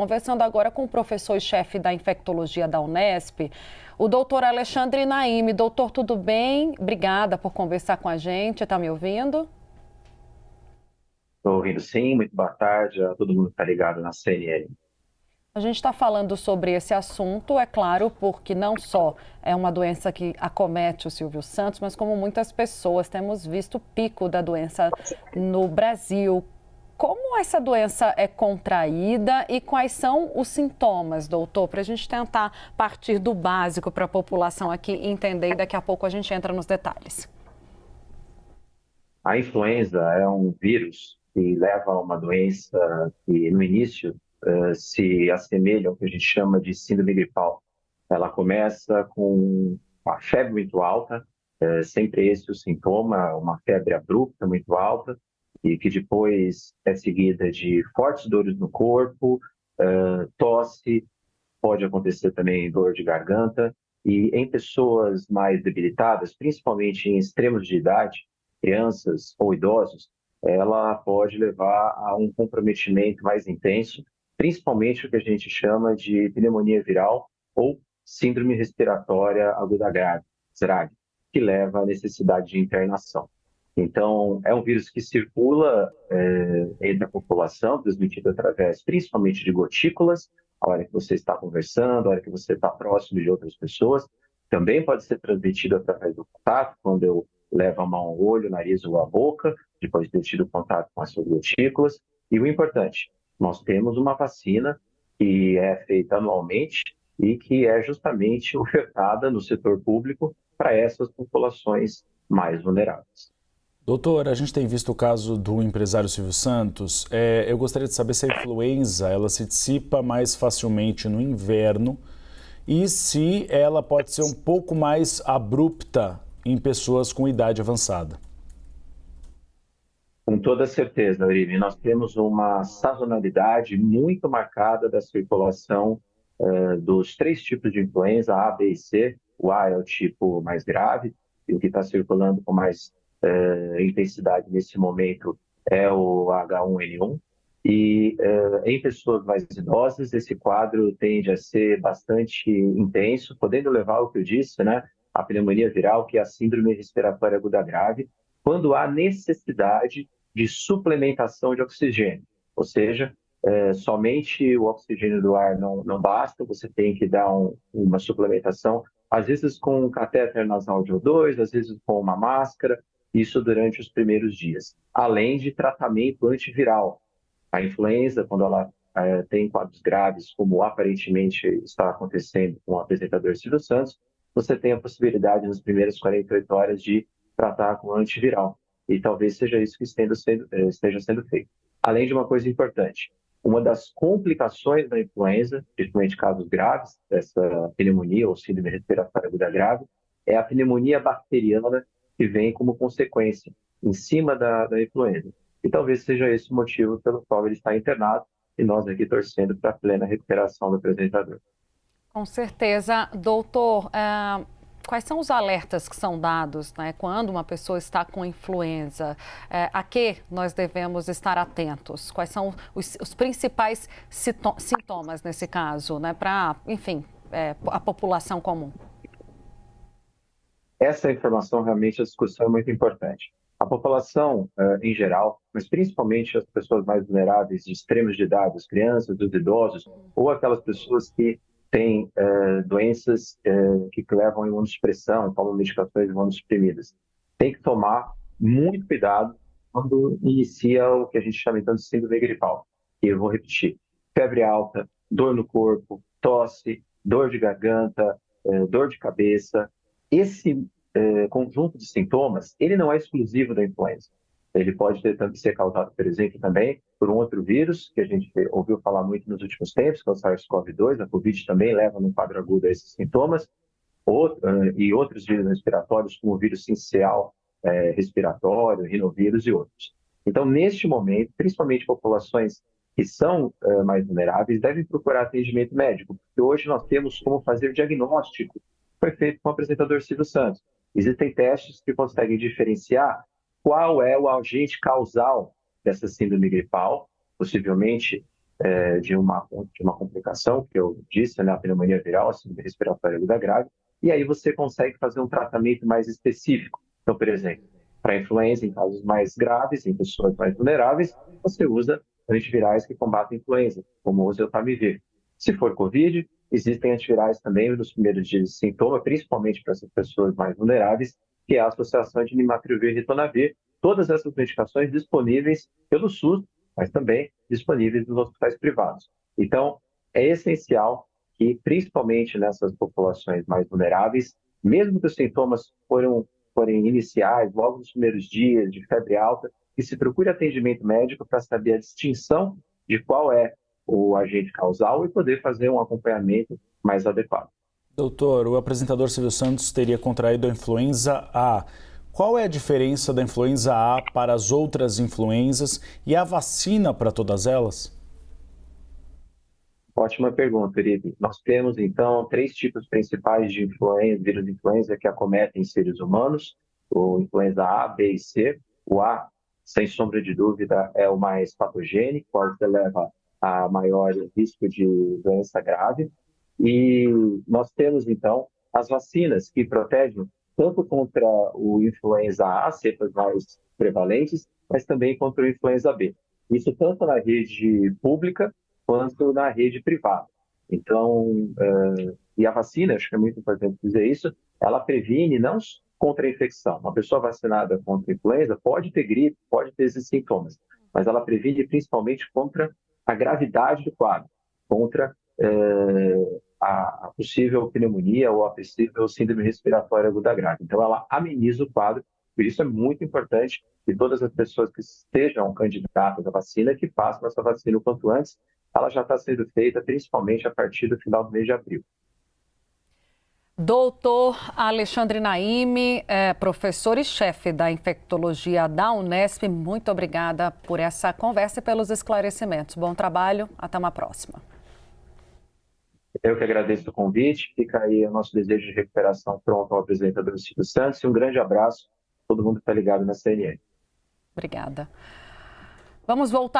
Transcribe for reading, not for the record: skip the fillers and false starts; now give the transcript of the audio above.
Conversando agora com o professor e chefe da infectologia da Unesp, o doutor Alexandre Naime. Doutor, tudo bem? Obrigada por conversar com a gente. Está me ouvindo? Estou ouvindo sim, muito boa tarde a todo mundo que está ligado na CNN. A gente está falando sobre esse assunto, é claro, porque não só é uma doença que acomete o Silvio Santos, mas como muitas pessoas temos visto o pico da doença no Brasil. Como essa doença é contraída e quais são os sintomas, doutor? Para a gente tentar partir do básico para a população aqui entender e daqui a pouco a gente entra nos detalhes. A influenza é um vírus que leva a uma doença que no início se assemelha ao que a gente chama de síndrome gripal. Ela começa com uma febre muito alta, sempre esse o sintoma, uma febre abrupta muito alta, e que depois é seguida de fortes dores no corpo, tosse, pode acontecer também dor de garganta, e em pessoas mais debilitadas, principalmente em extremos de idade, crianças ou idosos, ela pode levar a um comprometimento mais intenso, principalmente o que a gente chama de pneumonia viral ou síndrome respiratória aguda grave, SRAG, que leva à necessidade de internação. Então, é um vírus que circula entre a população, transmitido através principalmente de gotículas, a hora que você está conversando, a hora que você está próximo de outras pessoas. Também pode ser transmitido através do contato, quando eu levo a mão ao olho, nariz ou à boca, depois de ter tido contato com as suas gotículas. E o importante, nós temos uma vacina que é feita anualmente e que é justamente ofertada no setor público para essas populações mais vulneráveis. Doutor, a gente tem visto o caso do empresário Silvio Santos. Eu gostaria de saber se a influenza ela se dissipa mais facilmente no inverno e se ela pode ser um pouco mais abrupta em pessoas com idade avançada. Com toda certeza, Uribe, nós temos uma sazonalidade muito marcada da circulação dos três tipos de influenza, A, B e C. O A é o tipo mais grave, e o que está circulando com mais intensidade nesse momento é o H1N1. E em pessoas mais idosas, esse quadro tende a ser bastante intenso, podendo levar ao que eu disse, né, a pneumonia viral, que é a síndrome respiratória aguda grave, quando há necessidade de suplementação de oxigênio, ou seja, somente o oxigênio do ar não basta, você tem que dar uma suplementação, às vezes com um catéter nasal de O2, às vezes com uma máscara, isso durante os primeiros dias, além de tratamento antiviral. A influenza, quando ela tem quadros graves, como aparentemente está acontecendo com o apresentador Silvio Santos, você tem a possibilidade nas primeiras 48 horas de tratar com antiviral. E talvez seja isso que esteja sendo feito. Além de uma coisa importante, uma das complicações da influenza, principalmente casos graves, dessa pneumonia ou síndrome respiratória aguda grave, é a pneumonia bacteriana que vem como consequência em cima da influenza. E talvez seja esse o motivo pelo qual ele está internado e nós aqui torcendo para a plena recuperação do apresentador. Com certeza. Doutor, quais são os alertas que são dados, né, quando uma pessoa está com influenza? A que nós devemos estar atentos? Quais são os principais sintomas nesse caso, né, para, enfim, a população comum? Essa informação, realmente, a discussão é muito importante. A população, em geral, mas principalmente as pessoas mais vulneráveis, de extremos de idade, as crianças, os idosos, ou aquelas pessoas que têm doenças que levam à imunossupressão, tomam medicações imunossuprimidas, tem que tomar muito cuidado quando inicia o que a gente chama então de síndrome gripal. E eu vou repetir: febre alta, dor no corpo, tosse, dor de garganta, dor de cabeça. Esse conjunto de sintomas, ele não é exclusivo da influenza. Ele pode ser causado, por exemplo, também por um outro vírus, que a gente ouviu falar muito nos últimos tempos, que é o SARS-CoV-2. A Covid também leva num quadro agudo a esses sintomas, e outros vírus respiratórios, como o vírus sincial respiratório, rinovírus e outros. Então, neste momento, principalmente populações que são mais vulneráveis, devem procurar atendimento médico, porque hoje nós temos como fazer diagnóstico. Foi feito com o apresentador Silvio Santos. Existem testes que conseguem diferenciar qual é o agente causal dessa síndrome gripal. Possivelmente de uma complicação, que eu disse, né, a pneumonia viral, a síndrome respiratória aguda grave, e aí você consegue fazer um tratamento mais específico. Então, por exemplo, para influenza, em casos mais graves, em pessoas mais vulneráveis, você usa antivirais que combatem influenza, como o oseltamivir. Se for Covid, existem antivirais também nos primeiros dias de sintoma, principalmente para essas pessoas mais vulneráveis, que é a associação de nirmatrelvir e ritonavir. Todas essas medicações disponíveis pelo SUS, mas também disponíveis nos hospitais privados. Então, é essencial que, principalmente nessas populações mais vulneráveis, mesmo que os sintomas forem iniciais, logo nos primeiros dias, de febre alta, que se procure atendimento médico para saber a distinção de qual é o agente causal e poder fazer um acompanhamento mais adequado. Doutor, o apresentador Silvio Santos teria contraído a influenza A. Qual é a diferença da influenza A para as outras influenzas e a vacina para todas elas? Ótima pergunta, Uribe. Nós temos, então, 3 tipos principais de influenza, vírus de influenza que acometem seres humanos, o influenza A, B e C. O A, sem sombra de dúvida, é o mais patogênico, o que leva a maior risco de doença grave. E nós temos, então, as vacinas que protegem tanto contra o influenza A, cepas mais prevalentes, mas também contra o influenza B. Isso tanto na rede pública quanto na rede privada. Então, e a vacina, acho que é muito importante dizer isso, ela previne não contra a infecção. Uma pessoa vacinada contra a influenza pode ter gripe, pode ter esses sintomas, mas ela previne principalmente contra a gravidade do quadro, contra a possível pneumonia ou a possível síndrome respiratória aguda grave. Então, ela ameniza o quadro, por isso é muito importante que todas as pessoas que estejam candidatas à vacina, que façam essa vacina o quanto antes. Ela já está sendo feita principalmente a partir do final do mês de abril. Doutor Alexandre Naime, professor e chefe da infectologia da Unesp, muito obrigada por essa conversa e pelos esclarecimentos. Bom trabalho, até uma próxima. Eu que agradeço o convite, fica aí o nosso desejo de recuperação pronto ao apresentador Silvio Santos e um grande abraço a todo mundo que está ligado na CNN. Obrigada. Vamos voltar.